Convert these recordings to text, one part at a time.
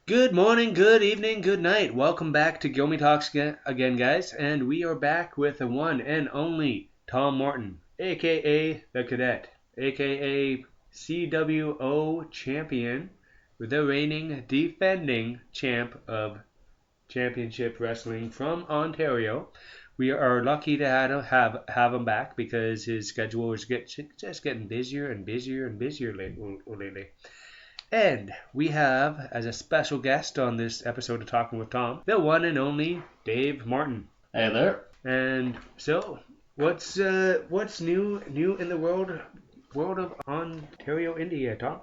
Good morning, good evening, good night. Welcome back to Gilmy Talks again, guys. And we are back with the one and only Tom Martin, aka the Cadet, aka CWO champion, the reigning defending champ of Championship Wrestling from Ontario. We are lucky to have him back because his schedule is just getting busier and busier and busier lately. And we have, as a special guest on this episode of Talking with Tom, the one and only Dave Martin. Hey there. And so, what's new in the world of Ontario, India, Tom?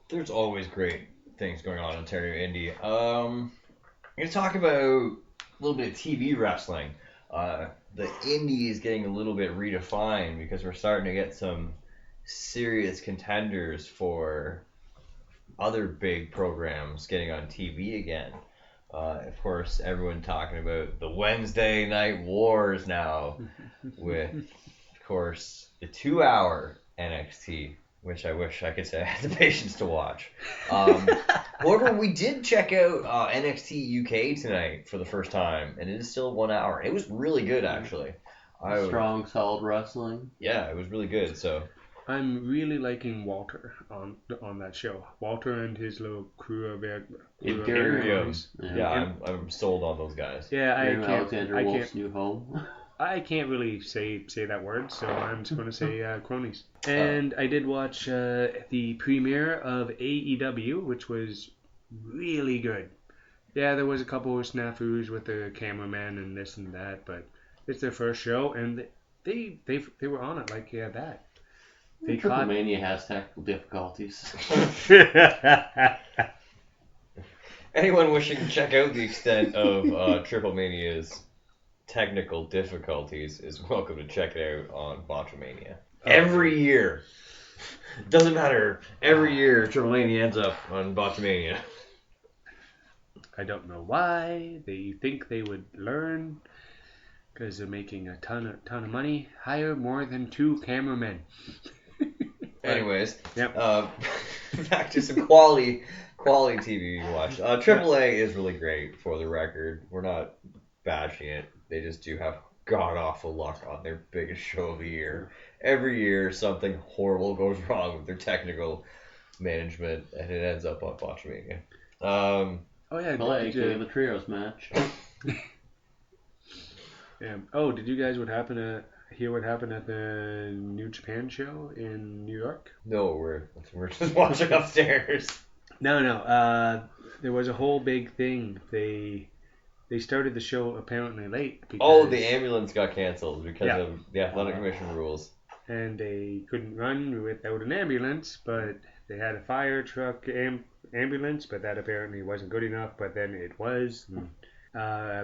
There's always great things going on in Ontario, India. I'm gonna talk about a little bit of TV wrestling. The indie is getting a little bit redefined because we're starting to get some serious contenders for other big programs getting on TV again. Of course, everyone talking about the Wednesday Night Wars now with, of course, the 2-hour NXT, which I wish I could say I had the patience to watch. However, we did check out NXT UK tonight for the first time, and it is still 1 hour. It was really good, actually. Strong, solid wrestling. Yeah, it was really good. So I'm really liking Walter on that show. Walter and his little crew of Imperium. Yeah. I'm sold on those guys. Yeah, Alexander Wolf's new home. I can't really say that word, so I'm just going to say cronies. And I did watch the premiere of AEW, which was really good. Yeah, there was a couple of snafus with the cameraman and this and that, but it's their first show, and they were on it like that. Triple Mania has technical difficulties. Anyone wishing to check out the extent of Triple Mania's technical difficulties is welcome to check it out on Botchamania. Every year. Doesn't matter. Every year Triple Mania ends up on Botchamania. I don't know why they think they would learn, because they're making a ton of money. Hire more than 2 cameramen. Anyways, Yep. Back to some quality TV you watch. AAA is really great, for the record. We're not bashing it. They just do have god-awful luck on their biggest show of the year. Every year, something horrible goes wrong with their technical management, and it ends up on Botchamania. Oh yeah, Play the trios match. Yeah. Oh, did you guys hear what happened at the New Japan show in New York? No, we're just watching upstairs. No. There was a whole big thing. They started the show apparently late. Oh, the ambulance got canceled because of the athletic commission rules. And they couldn't run without an ambulance, but they had a fire truck ambulance, but that apparently wasn't good enough. But then it was.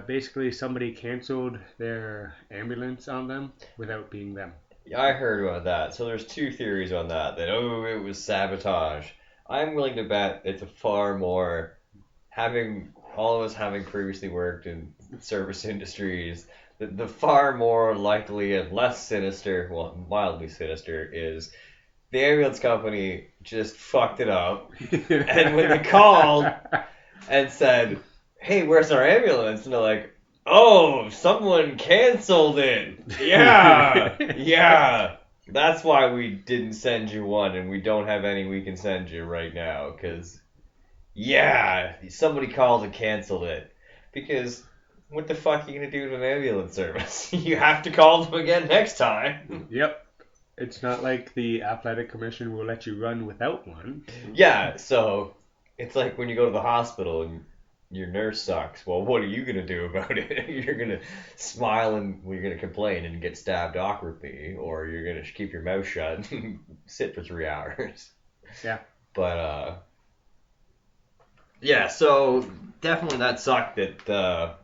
Basically, somebody canceled their ambulance on them without being them. Yeah, I heard about that. So there's 2 theories on that. That, it was sabotage. I'm willing to bet it's a far more, all of us having previously worked in service industries, the far more likely and less sinister, well, mildly sinister, is the ambulance company just fucked it up. And when they called and said, hey, where's our ambulance? And they're like, oh, someone canceled it. Yeah. That's why we didn't send you one, and we don't have any we can send you right now, because, somebody called and canceled it. Because what the fuck are you going to do to an ambulance service? You have to call them again next time. Yep. It's not like the athletic commission will let you run without one. Yeah, so it's like when you go to the hospital and your nurse sucks. Well, what are you going to do about it? You're going to smile and you're going to complain and get stabbed awkwardly, or you're going to keep your mouth shut and sit for 3 hours. Yeah. But, so definitely that sucked that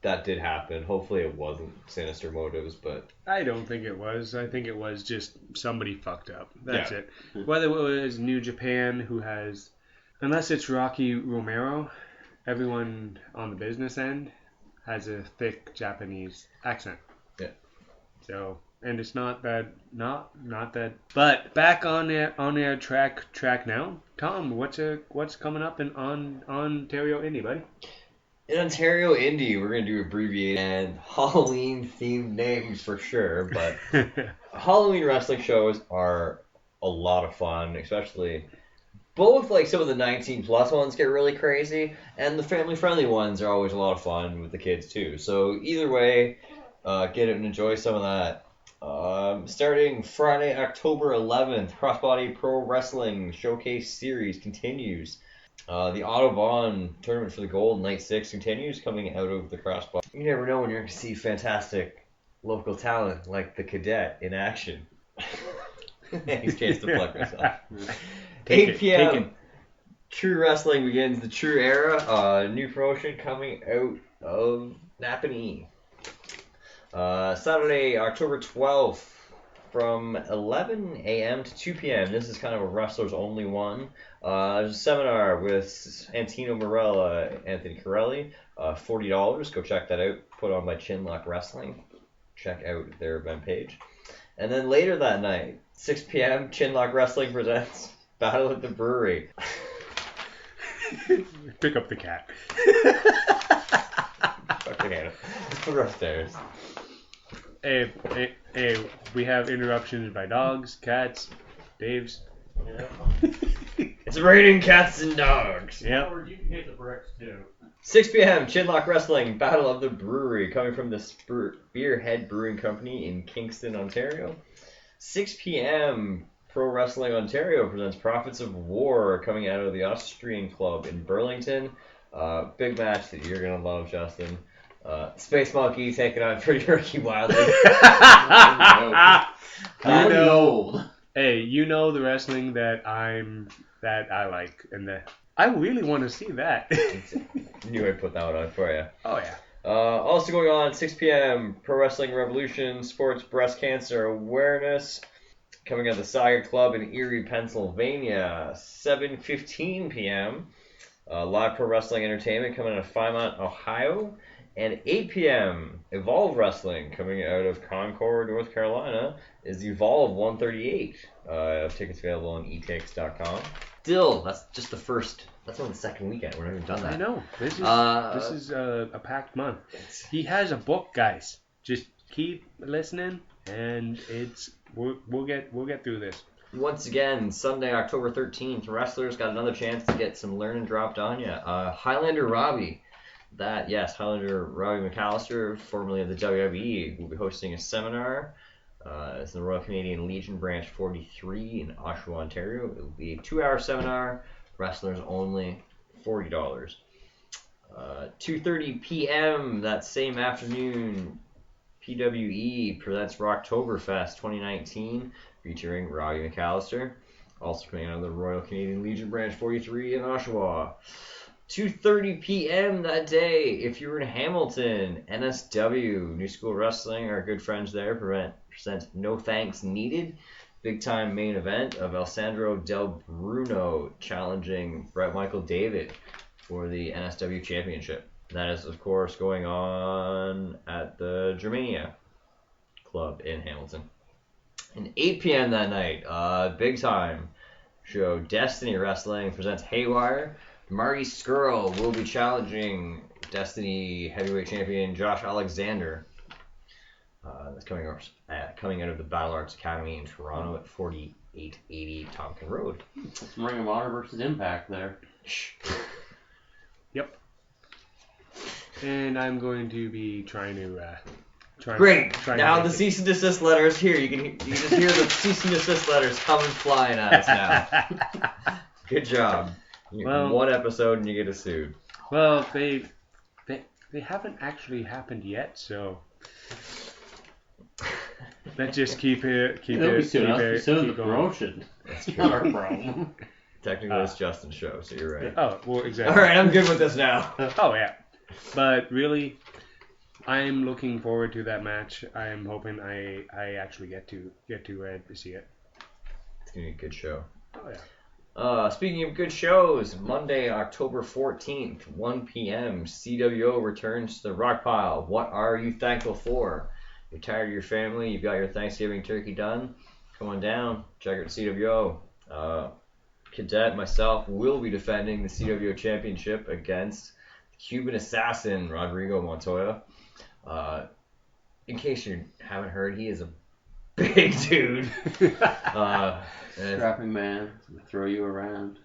that did happen. Hopefully it wasn't sinister motives, but... I don't think it was. I think it was just somebody fucked up. That's it. Whether it was New Japan, who has... Unless it's Rocky Romero, everyone on the business end has a thick Japanese accent. Yeah. So and it's not that. But back on their track now. Tom, what's coming up in on Ontario Indy, buddy? In Ontario Indy, we're going to do abbreviated and Halloween-themed names for sure, but Halloween wrestling shows are a lot of fun, especially both like some of the 19-plus ones get really crazy, and the family-friendly ones are always a lot of fun with the kids too. So either way, get it and enjoy some of that. Starting Friday, October 11th, Crossbody Pro Wrestling Showcase Series continues. The Audubon Tournament for the Gold Night 6 continues, coming out of the Crossbody. You never know when you're going to see fantastic local talent like the Cadet in action. Thanks, chance to plug myself. 8 p.m. True Wrestling begins the True Era. New promotion coming out of Napanee. Saturday, October 12th, from 11 a.m. to 2 p.m. This is kind of a wrestlers only one. There's a seminar with Antino Morella, Anthony Corelli. $40. Go check that out. Put on by Chinlock Wrestling. Check out their event page. And then later that night, 6 p.m., Chinlock Wrestling presents Battle at the Brewery. Pick up the cat. Fucking hate it. Just put her upstairs. Hey, we have interruptions by dogs, cats, Dave's. Yeah. It's raining cats and dogs. Yeah. Or you can hit the bricks too. 6 p.m. Chinlock Wrestling Battle of the Brewery, coming from the Spearhead Brewing Company in Kingston, Ontario. 6 p.m. Pro Wrestling Ontario presents Prophets of War, coming out of the Austrian Club in Burlington. Big match that you're gonna love, Justin. Space Monkey taking on Pretty Ricky Wilder. Hey, you know the wrestling that I like, and that I really want to see that. Knew I'd put that one on for you. Oh yeah. Also going on 6 p.m. Pro Wrestling Revolution Sports Breast Cancer Awareness, coming out of the Saga Club in Erie, Pennsylvania. 7:15 p.m. Live Pro Wrestling Entertainment coming out of Fremont, Ohio. And 8 p.m. Evolve Wrestling coming out of Concord, North Carolina is Evolve 138. Tickets available on etix.com. Still, that's just the first. That's only the second weekend. We're not even done that. I know. This is a packed month. He has a book, guys. Just keep listening, and we'll get through this. Once again, Sunday, October 13th, wrestlers got another chance to get some learning dropped on you. Highlander Robbie. Highlander Robbie McAllister, formerly of the WWE, will be hosting a seminar. It's in the Royal Canadian Legion Branch 43 in Oshawa, Ontario. It will be a 2-hour seminar, wrestlers only, $40. 2:30 p.m. that same afternoon, PWI presents Rocktoberfest 2019, featuring Robbie McAllister, also coming out of the Royal Canadian Legion Branch 43 in Oshawa. 2:30 p.m. that day, if you were in Hamilton, NSW, New School Wrestling, our good friends there, present No Thanks Needed. Big time main event of Alessandro Del Bruno challenging Bret Michael David for the NSW Championship. That is, of course, going on at the Germania Club in Hamilton. And 8 p.m. that night, big time show, Destiny Wrestling presents Haywire. Marty Skrull will be challenging Destiny heavyweight champion Josh Alexander. That's coming out of the Battle Arts Academy in Toronto at 4880 Tompkin Road. It's Ring of Honor versus Impact there. Yep. And I'm going to be trying to. Great. Now the cease and desist letter is here. You just hear the cease and desist letters coming flying at us now. Good job. Well, one episode and you get a sued. Well, they haven't actually happened yet, so let's just keep it. The promotion. That's true. Not our problem. Technically, it's Justin's show, so you're right. Oh, well, exactly. All right, I'm good with this now. Oh yeah, but really, I'm looking forward to that match. I'm hoping I actually get to see it. It's gonna be a good show. Oh yeah. Speaking of good shows, Monday, October 14th, 1 p.m., CWO returns to the Rock Pile. What are you thankful for? you're tired of your family, you've got your Thanksgiving turkey done, come on down, check out CWO. Cadet, myself, will be defending the CWO championship against Cuban assassin Rodrigo Montoya. In case you haven't heard, he is a big dude. Strapping man, throw you around.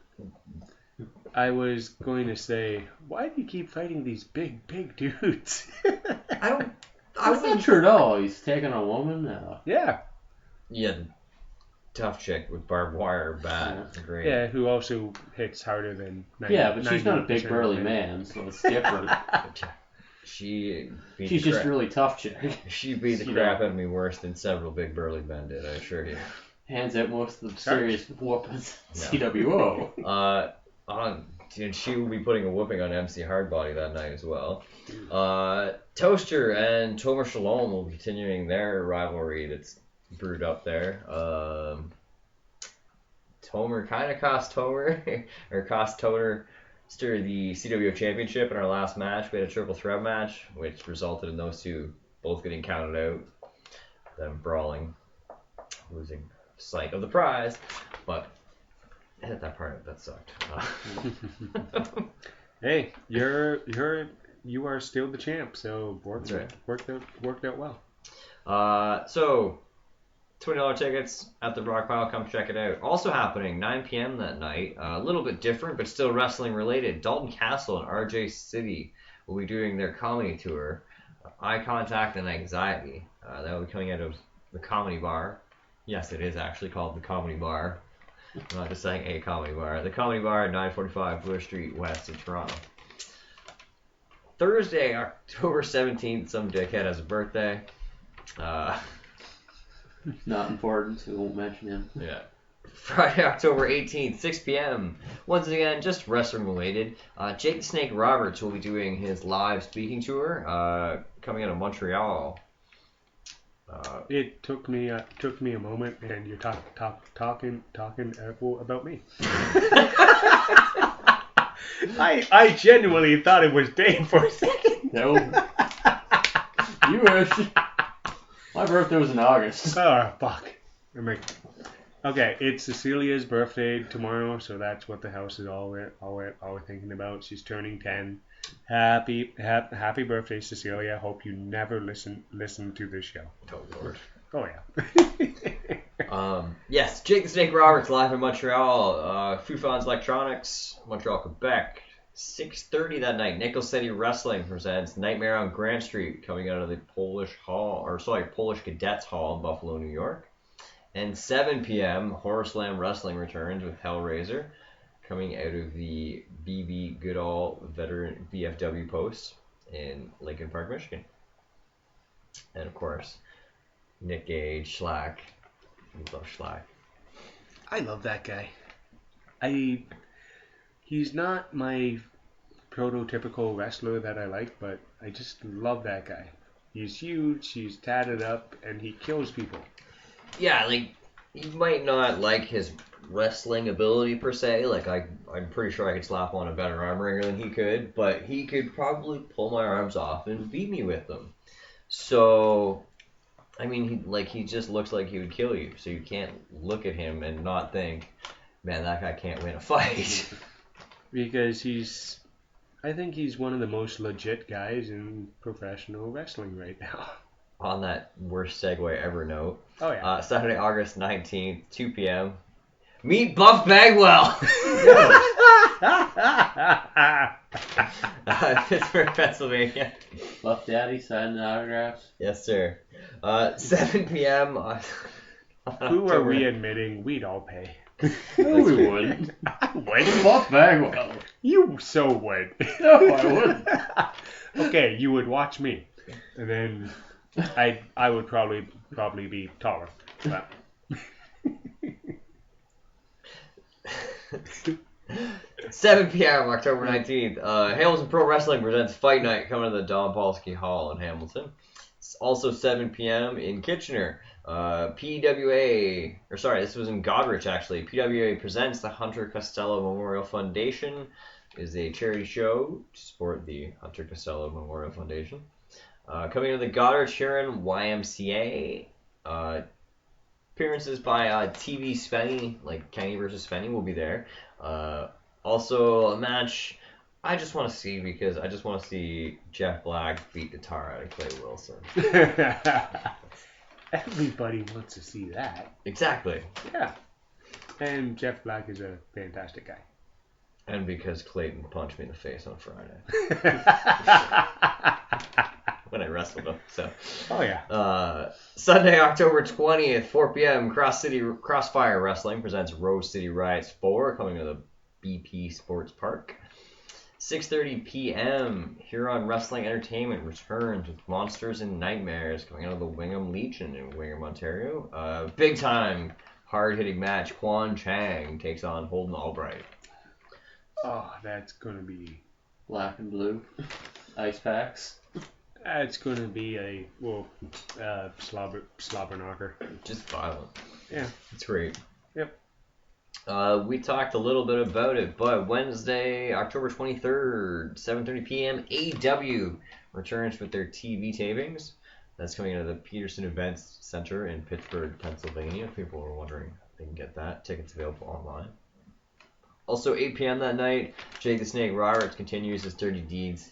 I was going to say, why do you keep fighting these big dudes? I wasn't sure at all. He's taking a woman. Yeah. Yeah, tough chick with barbed wire bat. Great. Yeah, who also hits harder than 90, yeah, but she's not a big 90% burly of man, so it's different. She's just really tough chick. She beat the crap out of me worse than several big burly men did, I assure you. Hands out most of the serious whoopings. CWO. And she will be putting a whooping on MC Hardbody that night as well. Toaster and Tomer Shalom will be continuing their rivalry that's brewed up there. Tomer kind of cost Tomer the CWO championship in our last match. We had a triple threat match, which resulted in those two both getting counted out, them brawling, losing sight of the prize. But hit that part that sucked. Hey, you are still the champ, so worked out well. So $20 tickets at the Rock Pile. Come check it out. Also happening 9 p.m. that night. A little bit different, but still wrestling related. Dalton Castle and RJ City will be doing their comedy tour. Eye Contact and Anxiety. That will be coming out of the Comedy Bar. Yes, it is actually called the Comedy Bar. I'm not just saying a comedy bar. The Comedy Bar at 945 Bloor Street West in Toronto. Thursday, October 17th, some dickhead has a birthday. Not important, so we won't mention him. Yeah. Friday, October 18th, 6 p.m. Once again, just wrestling related. Jake the Snake Roberts will be doing his live speaking tour, coming out of Montreal. It took me a moment, and you're talking about me. I genuinely thought it was Dave for a second. No. You wish. My birthday was in August. Oh, fuck. Okay, it's Cecilia's birthday tomorrow, so that's what the house is all we're thinking about. She's turning 10. Happy birthday, Cecilia. Hope you never listen to this show. Oh, Lord. Oh, yeah. Yes, Jake the Snake Roberts live in Montreal. Fufans Electronics, Montreal, Quebec. 6:30 that night, Nickel City Wrestling presents Nightmare on Grant Street, coming out of the Polish Cadets Hall in Buffalo, New York. And 7 p.m., Horror Slam Wrestling returns with Hellraiser, coming out of the BB Goodall Veteran VFW post in Lincoln Park, Michigan. And of course, Nick Gage, Schlack. We love Schlack. I love that guy. He's not my prototypical wrestler that I like, but I just love that guy. He's huge, he's tatted up, and he kills people. Yeah, like, you might not like his wrestling ability per se. Like, I'm pretty sure I could slap on a better arm wringer than he could, but he could probably pull my arms off and beat me with them. So, I mean, he just looks like he would kill you, so you can't look at him and not think, man, that guy can't win a fight. Because I think he's one of the most legit guys in professional wrestling right now. On that worst segue ever note. Oh, yeah. Saturday, August 19th, 2 p.m. Meet Buff Bagwell! Pittsburgh, Pennsylvania. Buff Daddy signing autographs? Yes, sir. 7 p.m. Who are we admitting we'd all pay? No, we wouldn't. I would. Buff Bagwell. You so would. No, I wouldn't. Okay, you would watch me. And then I would probably be taller. But. 7 p.m. October 19th. Hamilton Pro Wrestling presents Fight Night coming to the Don Polsky Hall in Hamilton. It's also 7 p.m. in Kitchener. PWA, or sorry, this was in Goderich actually. PWA presents the Hunter Costello Memorial Foundation. It is a charity show to support the Hunter Costello Memorial Foundation. Coming to the Goddard Sharon YMCA. Appearances by TV Spenny, like Kenny versus Spenny, will be there. Also, a match I just want to see because I just want to see Jeff Black beat the tar out of Clay Wilson. Everybody wants to see that. Exactly. Yeah. And Jeff Black is a fantastic guy. And because Clayton punched me in the face on Friday. When I wrestled him. So. Oh, yeah. Sunday, October 20th, 4 p.m., Crossfire Wrestling presents Rose City Riots 4, coming to the BP Sports Park. 6:30 p.m., Huron Wrestling Entertainment returns with Monsters and Nightmares, coming out of the Wingham Legion in Wingham, Ontario. Big time, hard-hitting match. Quan Chang takes on Holden Albright. Oh, that's going to be... Black and blue. Ice packs. It's going to be a, slobber knocker. Just violent. Yeah. It's great. Yep. We talked a little bit about it, but Wednesday, October 23rd, 7:30 p.m., AEW returns with their TV tapings. That's coming out of the Peterson Events Center in Pittsburgh, Pennsylvania. If people were wondering, they can get that. Tickets available online. Also, 8 p.m. that night, Jake the Snake Roberts continues his 30 Deeds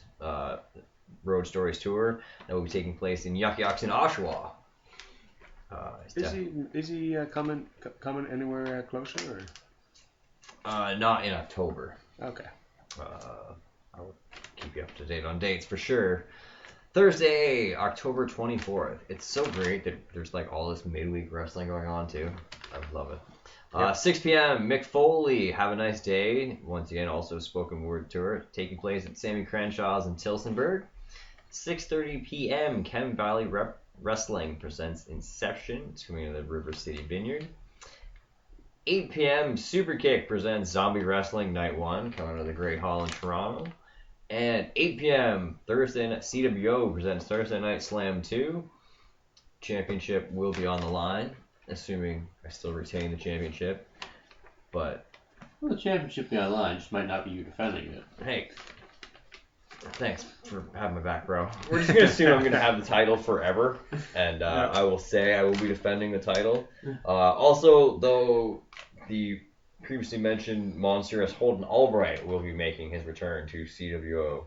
Road Stories tour that will be taking place in Yuck Yucks in Oshawa. Is he coming anywhere closer? Or? Not in October. Okay. I'll keep you up to date on dates for sure. Thursday, October 24th. It's so great that there's like all this midweek wrestling going on too. I love it. Yep. 6 p.m. Mick Foley, Have a Nice Day. Once again, also spoken word tour taking place at Sammy Crenshaw's in Tilsonburg. 6:30 p.m. Chem Valley Wrestling presents Inception. It's coming to the River City Vineyard. 8 p.m. Superkick presents Zombie Wrestling Night 1, coming to the Great Hall in Toronto. And 8 p.m. Thursday night, CWO presents Thursday Night Slam 2. Championship will be on the line, assuming I still retain the championship. But well, the championship be online, just might not be you defending it. Hey, thanks for having my back, bro. We're just going to assume I'm going to have the title forever, and I will say I will be defending the title. Also, though, the previously mentioned monstrous Holden Albright will be making his return to CWO.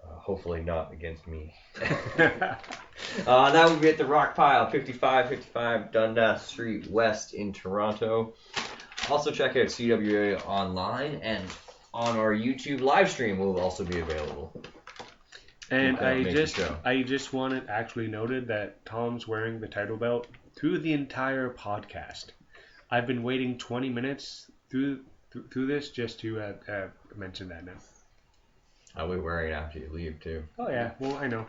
Hopefully not against me. That will be at the Rock Pile, 5555 Dundas Street West in Toronto. Also check out CWA online, and on our YouTube live stream will also be available. And I just want it actually noted that Tom's wearing the title belt through the entire podcast. I've been waiting 20 minutes through this just to mention that now. I'll be wearing it after you leave too. Oh yeah, well I know.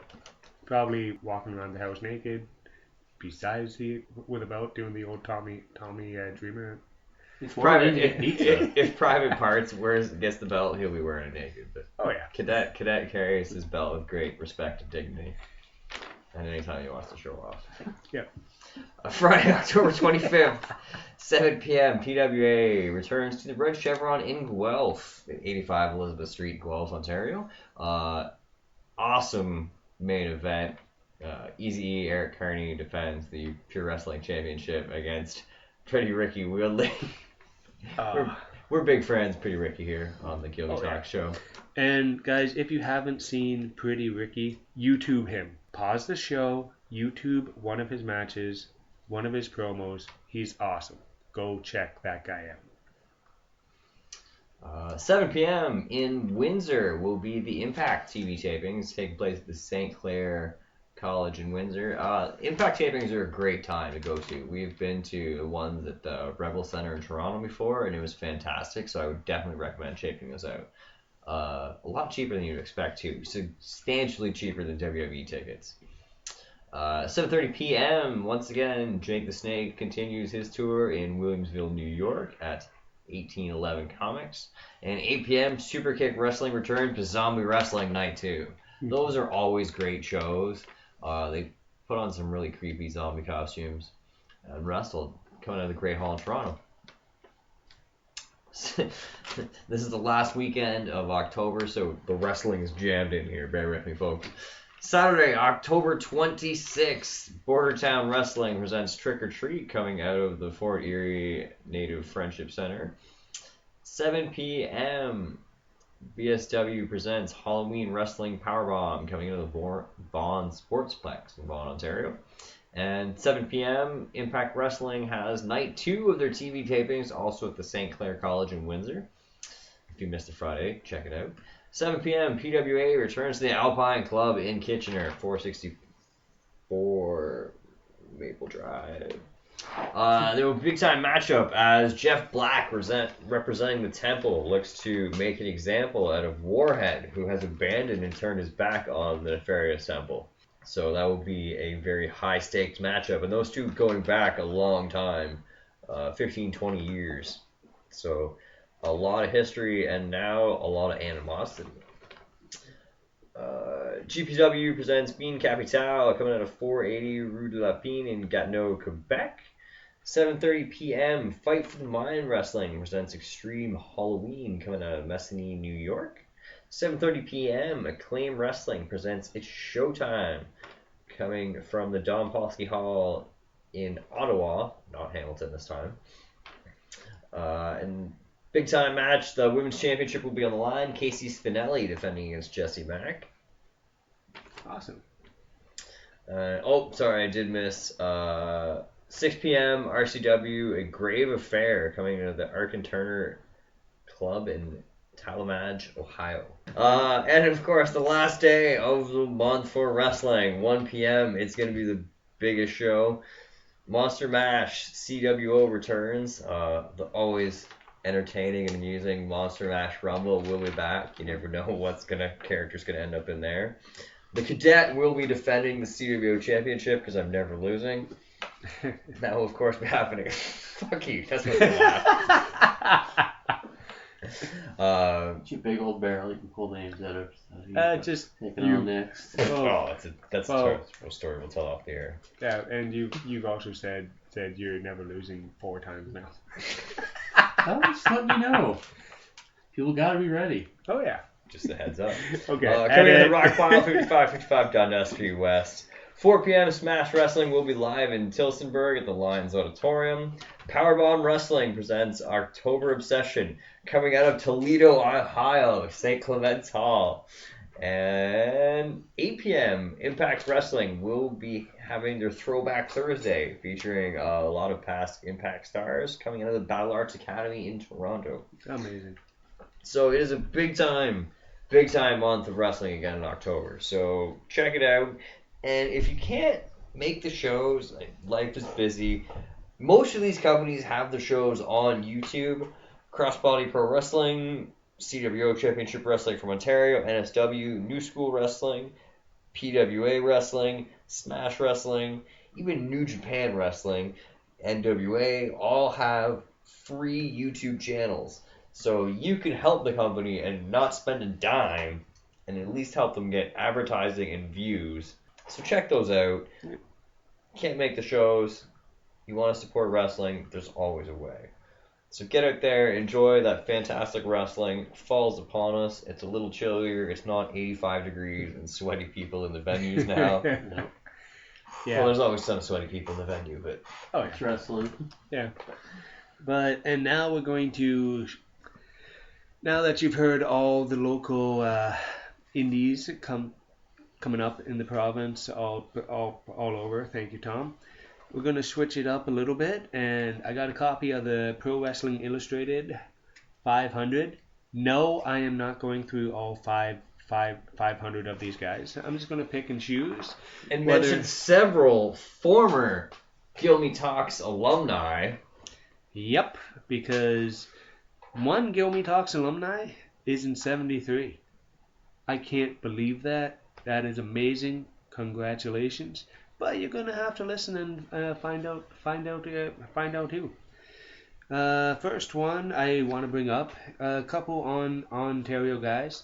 Probably walking around the house naked, besides with a belt, doing the old Tommy Dreamer. If Private Parts gets the belt, he'll be wearing it naked. But oh yeah. Cadet carries his belt with great respect and dignity, and anytime he wants to show off. Yep. Friday, October 25th, 7 p.m. PWA returns to the Red Chevron in Guelph, at 85 Elizabeth Street, Guelph, Ontario. Awesome main event. Eazy-E Eric Carney defends the Pure Wrestling Championship against Pretty Ricky Wielding. We're big friends, Pretty Ricky, here on the Gilby Talk Show. And guys, if you haven't seen Pretty Ricky, YouTube him. Pause the show, YouTube one of his matches, one of his promos. He's awesome. Go check that guy out. 7 p.m. in Windsor will be the Impact TV tapings taking place at the St. Clair College in Windsor. Impact tapings are a great time to go to. We've been to the ones at the Rebel Center in Toronto before, and it was fantastic, so I would definitely recommend checking those out. A lot cheaper than you'd expect, too. Substantially cheaper than WWE tickets. 7:30 p.m. Once again, Jake the Snake continues his tour in Williamsville, New York at 1811 Comics. And 8 p.m. Superkick Wrestling returns to Zombie Wrestling Night 2. Those are always great shows. They put on some really creepy zombie costumes and wrestled coming out of the Great Hall in Toronto. This is the last weekend of October, so the wrestling is jammed in here. Bear with me, folks. Saturday, October 26th, Bordertown Wrestling presents Trick or Treat coming out of the Fort Erie Native Friendship Center. 7 p.m., BSW presents Halloween Wrestling Powerbomb coming out of the Vaughan Sportsplex in Vaughan, Ontario. And 7 p.m., Impact Wrestling has night 2 of their TV tapings, also at the St. Clair College in Windsor. If you missed the Friday, check it out. 7 p.m., PWA returns to the Alpine Club in Kitchener, 464 Maple Drive. There will be a big-time matchup as Jeff Black, representing the Temple, looks to make an example out of Warhead, who has abandoned and turned his back on the Nefarious Temple. So that will be a very high-stakes matchup, and those two going back a long time, 15, 20 years. So a lot of history, and now a lot of animosity. GPW presents Bean Capital coming out of 480 Rue de la Pine in Gatineau, Quebec. 7:30 p.m. Fight for the Mind Wrestling presents Extreme Halloween coming out of Messany, New York. 7:30 p.m. Acclaim Wrestling presents It's Showtime coming from the Don Polsky Hall in Ottawa, not Hamilton this time. And big time match, the Women's Championship will be on the line. Casey Spinelli defending against Jessie Mack. Awesome. Sorry, I did miss. 6 p.m. RCW, A Grave Affair coming into the Arkin Turner Club in Talamage, Ohio. And of course, the last day of the month for wrestling, 1 p.m. It's going to be the biggest show. Monster Mash CWO returns. The always entertaining and amusing Monster Mash Rumble will be back. You never know what's character's gonna end up in there. The Cadet will be defending the CWO Championship because I'm never losing. That will of course be happening. Fuck you. That's what's gonna happen. You big old barrel, you can pull names out of. Just taking you. on next. That's a story we'll tell off the air. Yeah, and you've also said you're never losing 4 times now. Oh, just let me know. People gotta be ready. Oh yeah. Just a heads up. Okay. Coming in the Rock Pile 5555 Dundas Street West. 4 p.m. Smash Wrestling will be live in Tilsonburg at the Lions Auditorium. Powerbomb Wrestling presents October Obsession coming out of Toledo, Ohio, St. Clement's Hall. And 8 p.m. Impact Wrestling will be having their Throwback Thursday featuring a lot of past Impact stars coming out of the Battle Arts Academy in Toronto. Amazing. So it is a big time month of wrestling again in October. So check it out. And if you can't make the shows, life is busy, most of these companies have the shows on YouTube. Crossbody Pro Wrestling, CWO Championship Wrestling from Ontario, NSW, New School Wrestling, PWA Wrestling, Smash Wrestling, even New Japan Wrestling, NWA, all have free YouTube channels. So you can help the company and not spend a dime and at least help them get advertising and views. So check those out. Can't make the shows. You want to support wrestling, there's always a way. So get out there, enjoy that fantastic wrestling. Fall's upon us. It's a little chillier. It's not 85 degrees and sweaty people in the venues now. No. Yeah. Well, there's always some sweaty people in the venue, but Oh It's wrestling. yeah. And now we're going to. Now that you've heard all the local indies coming up in the province, all over. Thank you, Tom. We're going to switch it up a little bit, and I got a copy of the Pro Wrestling Illustrated 500. No, I am not going through all 500 of these guys. I'm just going to pick and choose. and mention several former Gilmy Talks alumni. Yep, because one Gilmy Talks alumni is in 73. I can't believe that. That is amazing. Congratulations. But you're gonna have to listen and find out who. First one I want to bring up a couple on Ontario guys.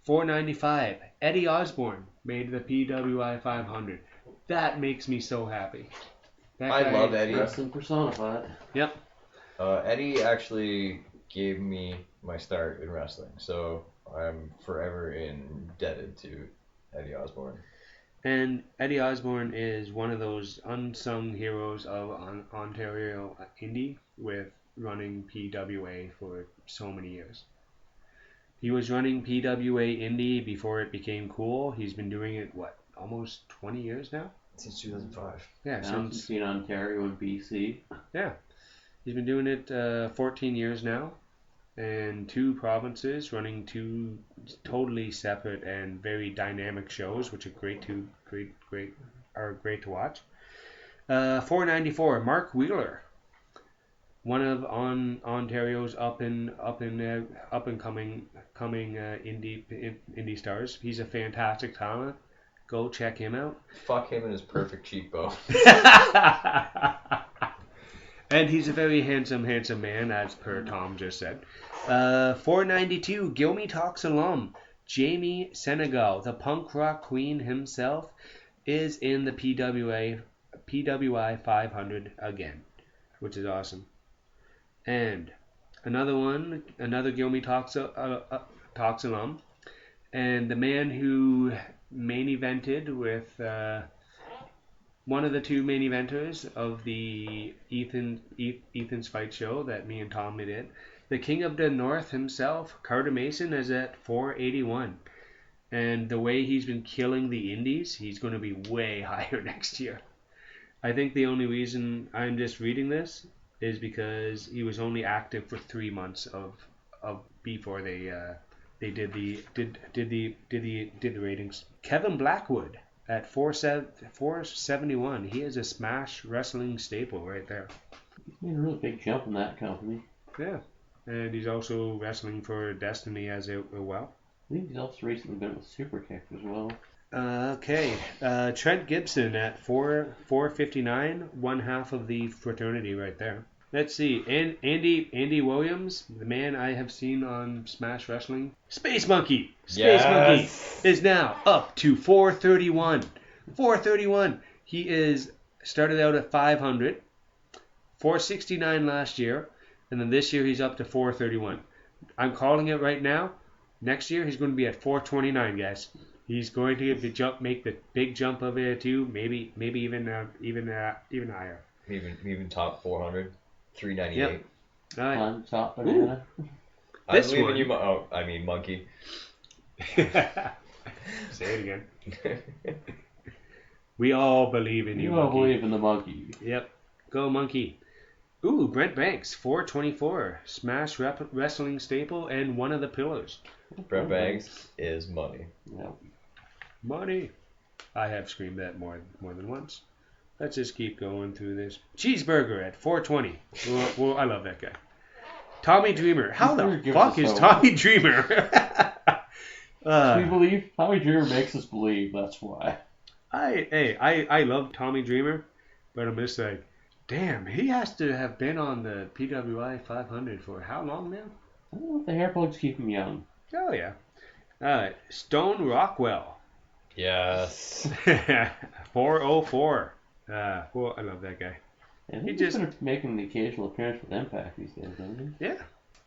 495. Eddie Osborne made the PWI 500. That makes me so happy. I love Eddie. Wrestling personified. Yep. Eddie actually gave me my start in wrestling, so I'm forever indebted to Eddie Osborne. And Eddie Osborne is one of those unsung heroes of Ontario indie with running PWA for so many years. He was running PWA indie before it became cool. He's been doing it, what, almost 20 years now? Since 2005. Yeah, Now since in Ontario and BC. Yeah. He's been doing it 14 years now, and 2 provinces, running 2 totally separate and very dynamic shows, which are great to watch. 494, Mark Wheeler, one of Ontario's up and coming indie stars. He's a fantastic talent. Go check him out. Fuck him and his perfect cheekbone. And he's a very handsome man, as per Tom just said. 492, Gilmy Talks alum, Jamie Senegal, the punk rock queen himself, is in the PWI 500 again, which is awesome. And another Gilmy Talks alum, and the man who main evented with one of the 2 main eventers of the Ethan's Fight show that me and Tom did. The King of the North himself, Carter Mason, is at 481. And the way he's been killing the indies, he's going to be way higher next year. I think the only reason I'm just reading this is because he was only active for 3 months of before they did the ratings. Kevin Blackwood at 471. He is a Smash Wrestling staple right there. He's made a really big jump in that company. Yeah. And he's also wrestling for Destiny as well. I think he's also recently been with Superkick as well. Okay. Trent Gibson at 459. One half of the fraternity right there. Let's see. And Andy Williams, the man I have seen on Smash Wrestling. Space Monkey is now up to 431. 431. He is started out at 500. 469 last year. And then this year he's up to 431. I'm calling it right now. Next year he's going to be at 429, guys. He's going to make the big jump of it too. Maybe even higher. Even top 400. 398. Yep. All right. On top banana. I believe in you, Monkey. Say it again. We all believe in you, You all Monkey. believe in the monkey. Yep. Go, Monkey. Ooh, Brent Banks, 424. Smash Wrestling staple and one of the pillars. Brent Banks is money. Yeah. Money. I have screamed that more than once. Let's just keep going through this. Cheeseburger at 420. Well, I love that guy. Tommy Dreamer. How the fuck is Tommy Dreamer? We believe. Tommy Dreamer makes us believe. That's why. I love Tommy Dreamer, but I'm just like, damn, he has to have been on the PWI 500 for how long now? I don't know if the hair plugs keep him young. Oh yeah. Stone Rockwell. Yes. 404. Well, I love that guy. And he's just been making the occasional appearance with Impact these days, doesn't he? Yeah.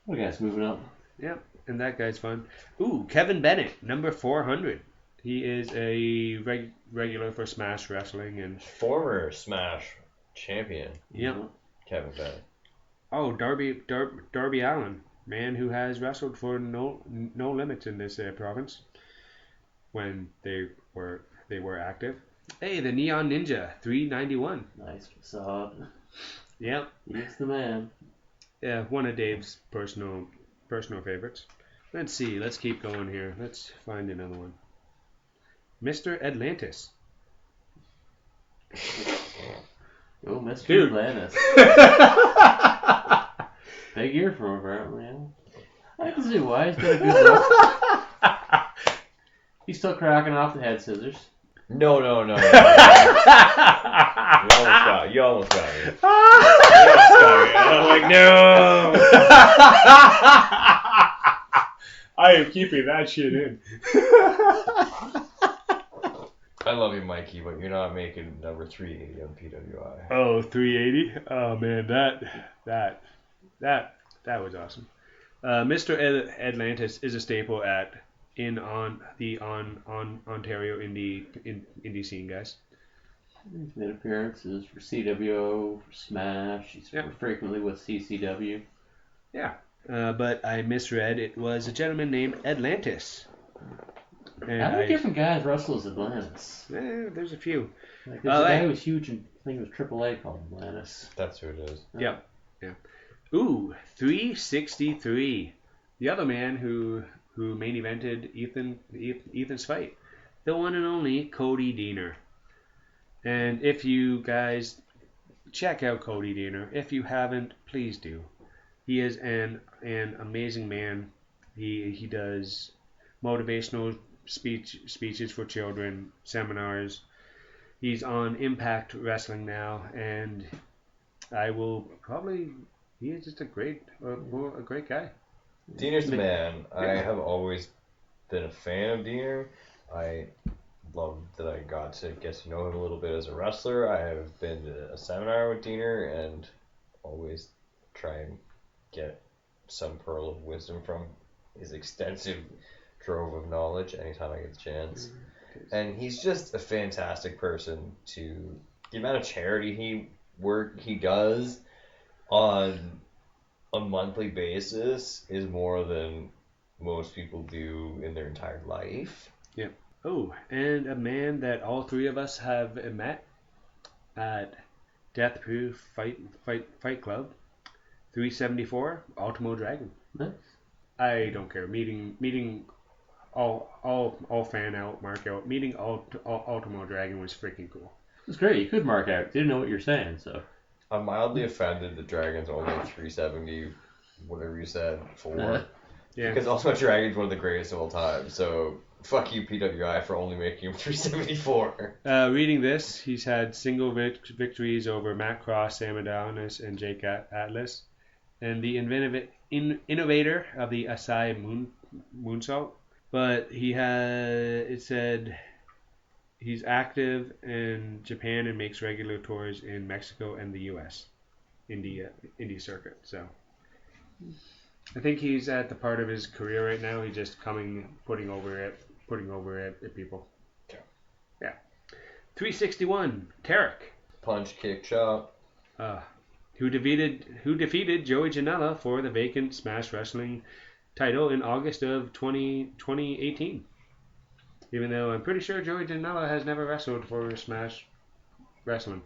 What guy's moving up? Yep, and that guy's fun. Ooh, Kevin Bennett, number 400. He is a regular for Smash Wrestling and former Smash champion. Yep. Kevin Bennett. Oh, Darby Allin, man who has wrestled for no limits in this province when they were active. Hey, the Neon Ninja, 391. Nice facade. Yep. He's the man. Yeah, one of Dave's personal favorites. Let's see. Let's keep going here. Let's find another one. Mr. Atlantis. Oh, Mr. Dude. Atlantis. Big year for him, apparently. I can see why. He's got a good look. He's still cracking off the head scissors. No. You almost got me. You almost got me. I'm like, no. I am keeping that shit in. I love you, Mikey, but you're not making number 380 on PWI. Oh, 380? Oh man, that was awesome. Mr. Atlantis is a staple at in on the on Ontario indie scene, guys. He's made appearances for CWO, for Smash. He's frequently with CCW. Yeah. But I misread. It was a gentleman named Atlantis. And How many different guys wrestle as Atlantis? There's a few. Like, there's a guy who was huge in, I think it was AAA called Atlantis. That's who it is. Yeah. Ooh, 363. The other man who main evented Ethan's fight. The one and only Cody Deaner. And if you guys check out Cody Deaner, if you haven't, please do. He is an amazing man. He does motivational speeches for children, seminars. He's on Impact Wrestling now, and he is just a great guy. Diener's the man. I have always been a fan of Diener. I love that I got to get to know him a little bit as a wrestler. I have been to a seminar with Diener and always try and get some pearl of wisdom from his extensive trove of knowledge anytime I get the chance. And he's just a fantastic person. To the amount of charity he does on a monthly basis is more than most people do in their entire life. Yeah. Oh, and a man that all three of us have met at Death Proof Fight Club, 374, Ultimo Dragon. Nice. I don't care. Meeting all fan out, mark out. Meeting Ultimo Dragon was freaking cool. It was great. You could mark out. Didn't know what you're saying, so. I'm mildly offended that Dragon's only 370, whatever you said, 4. Yeah. Because Ultimate Dragon's one of the greatest of all time. So fuck you, PWI, for only making him 374. Reading this, he's had single victories over Matt Cross, Sam Adonis, and Jake Atlas, and the innovator of the Asai moonsault. But it said he's active in Japan and makes regular tours in Mexico and the U.S. indie circuit. So I think he's at the part of his career right now. He's just putting over at people. Yeah. 361. Tarek. Punch, kick, chop. Who defeated Joey Janela for the vacant Smash Wrestling title in August of 2018. Even though I'm pretty sure Joey Janela has never wrestled for Smash Wrestling.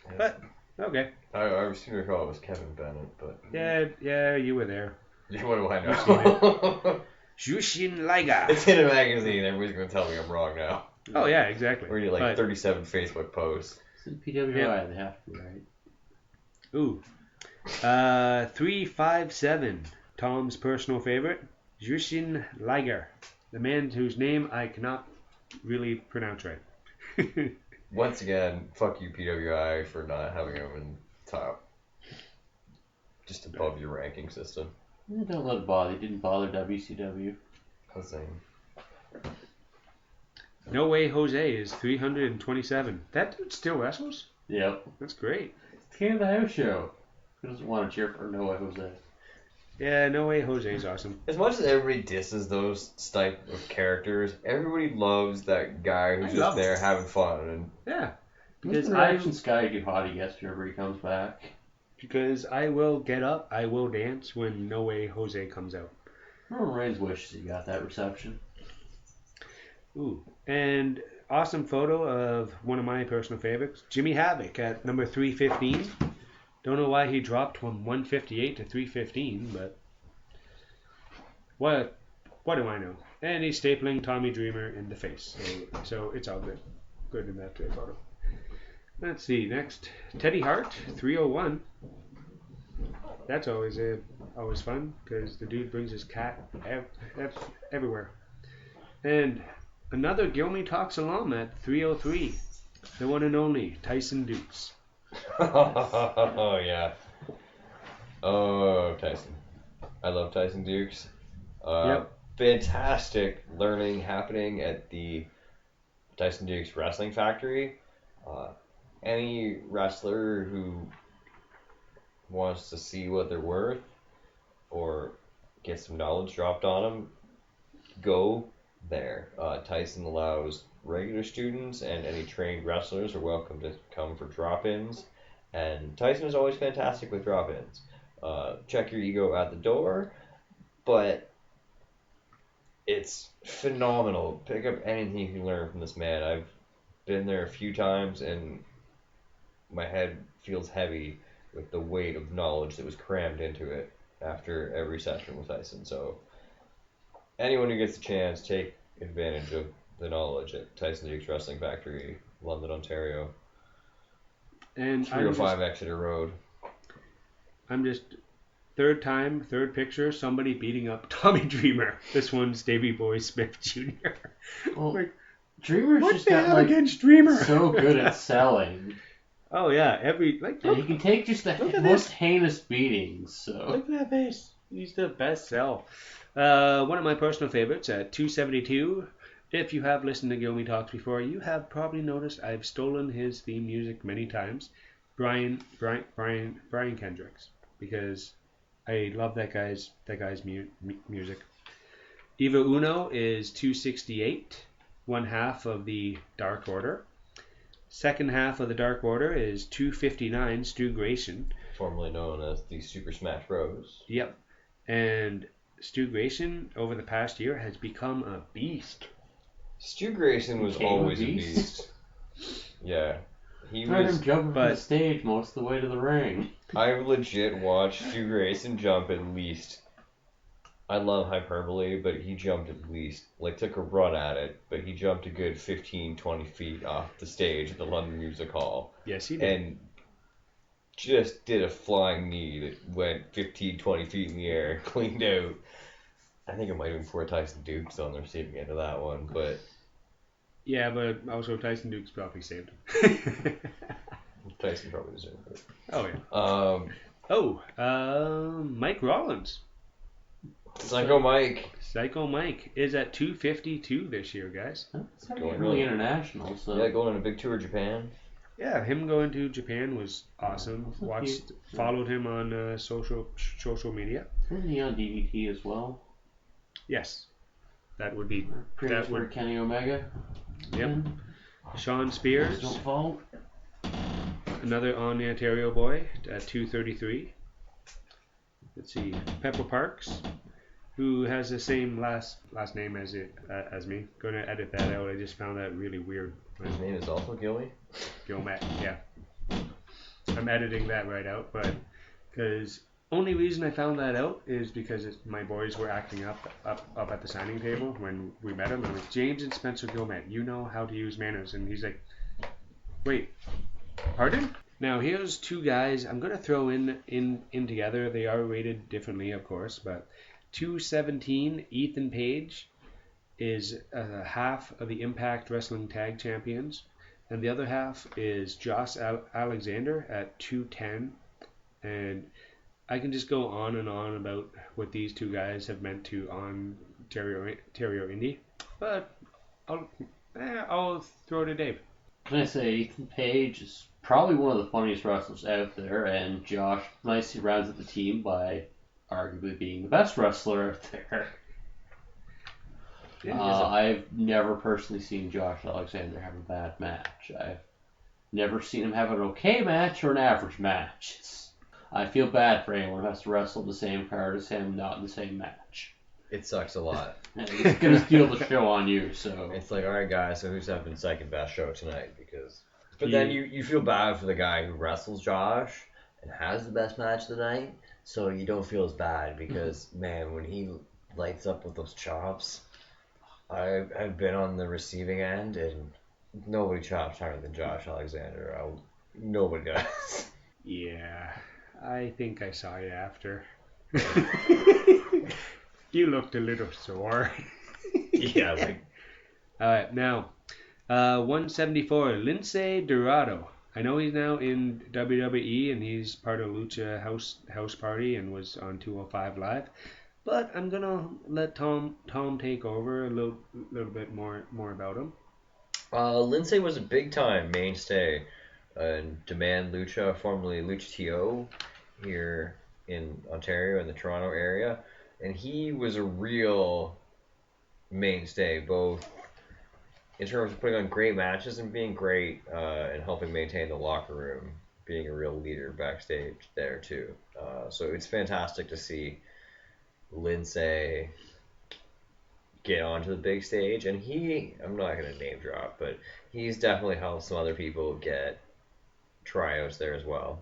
Yes. But, okay. I seem to recall it was Kevin Bennett, but... Yeah, you were there. What do I know? Jushin Liga. It's in a magazine. Everybody's going to tell me I'm wrong now. Oh, yeah, exactly. We're going to do 37 Facebook posts. It's in PWI, they have to be right. Ooh. 357. Tom's personal favorite, Jushin Liger. The man whose name I cannot really pronounce right. Once again, fuck you, PWI, for not having him in top. Just above your ranking system. Don't let it bother. He didn't bother WCW. No Way Jose is 327. That dude still wrestles? Yep. That's great. It's King of the House show. Who doesn't want to cheer for No Way Jose? Yeah, No Way Jose is awesome. As much as everybody disses those type of characters, everybody loves that guy who's just there having fun. And yeah. Because reaction Sky do hottie gets whenever he comes back. Because I will get up, I will dance when No Way Jose comes out. Roman Reigns wishes he got that reception. Ooh. And awesome photo of one of my personal favorites, Jimmy Havoc at number 315. Don't know why he dropped from 158 to 315, but what do I know? And he's stapling Tommy Dreamer in the face, so it's all good. Good in that photo. Let's see, next, Teddy Hart, 301. That's always fun, because the dude brings his cat everywhere. And another Gilmy Talks alum at 303, the one and only Tyson Dukes. Oh, yeah. Oh, Tyson. I love Tyson Dukes. Yep. Fantastic learning happening at the Tyson Dukes Wrestling Factory. Any wrestler who wants to see what they're worth or get some knowledge dropped on them, go there. Tyson allows regular students and any trained wrestlers are welcome to come for drop-ins. And Tyson is always fantastic with drop-ins. Check your ego at the door, but it's phenomenal. Pick up anything you can learn from this man. I've been there a few times and my head feels heavy with the weight of knowledge that was crammed into it after every session with Tyson. So anyone who gets a chance, take advantage of the knowledge at Tyson Duke's Wrestling Factory, London, Ontario. And 305 Exeter Road. I'm just third picture, somebody beating up Tommy Dreamer. This one's Davey Boy Smith Jr. Well, Like, Dreamer's what just the got hell like against Dreamer? so good at selling. Oh yeah, and And he can take just the look at most this. heinous beatings. So Look at that face. He's the best sell. One of my personal favorites at 272. If you have listened to Gilmy Talks before, you have probably noticed I've stolen his theme music many times. Brian Kendricks, because I love that guy's music. Eva Uno is 268, one half of the Dark Order. Second half of the Dark Order is 259, Stu Grayson. Formerly known as the Super Smash Bros. Yep. And Stu Grayson, over the past year, has become a beast. Stu Grayson was Became a always a beast. beast. Yeah. He tried was. him jumping from the but- stage most of the way to the ring. I've legit watched Stu Grayson jump at least. I love hyperbole, but he jumped at least, like took a run at it, but he jumped a good 15, 20 feet off the stage at the London Music Hall. Yes, he did. And just did a flying knee that went 15, 20 feet in the air and cleaned out. I think it might have been before Tyson Duke's on the receiving end of that one, but Yeah, but also Tyson Duke's probably saved him. Tyson probably deserved it. Oh, yeah. Mike Rollins. Psycho Mike. Psycho Mike is at 252 this year, guys. It's not Going really on. international, so Yeah, going on a big tour of Japan. Yeah, him going to Japan was awesome. Followed him on social media. isn't he on DDT as well? Yes, that would be Pretty That much where would- Kenny Omega. Yep. Sean Spears, Don't fall. another on the Ontario boy at 233. Let's see, Pepper Parks, who has the same last name as me. Going to edit that out. I just found that really weird. His name is also Gilmy. Gilmet, yeah. I'm editing that right out, but because only reason I found that out is because my boys were acting up at the signing table when we met him. And I'm like, James and Spencer Gilmet, you know how to use manners, and he's like, wait, pardon? Now here's two guys I'm gonna throw in together. They are rated differently, of course, but 217 Ethan Page is half of the Impact Wrestling Tag Champions, and the other half is Josh Alexander at 210. And I can just go on and on about what these two guys have meant to Ontario Indie, but I'll throw it to Dave. Can I say Ethan Page is probably one of the funniest wrestlers out there, and Josh nicely rounds up the team by arguably being the best wrestler out there. I've never personally seen Josh Alexander have a bad match. I've never seen him have an okay match or an average match. I feel bad for anyone who has to wrestle the same card as him, not in the same match. It sucks a lot. And he's gonna steal the show on you, so. It's like, alright guys, so who's having second best show tonight? But then you feel bad for the guy who wrestles Josh and has the best match of the night, so you don't feel as bad because, man, when he lights up with those chops, I've been on the receiving end and nobody chops harder than Josh Alexander. Nobody does. Yeah, I think I saw you after. You looked a little sore. Yeah, like. Alright, now, 174, Lince Dorado. I know he's now in WWE and he's part of Lucha House Party and was on 205 Live. But I'm gonna let Tom take over a little bit more about him. Lindsay was a big time mainstay in Demand Lucha, formerly Lucha TO, here in Ontario in the Toronto area, and he was a real mainstay, both in terms of putting on great matches and being great and helping maintain the locker room, being a real leader backstage there too. So it's fantastic to see Lindsay get onto the big stage, and I'm not going to name drop, but he's definitely helped some other people get tryouts there as well.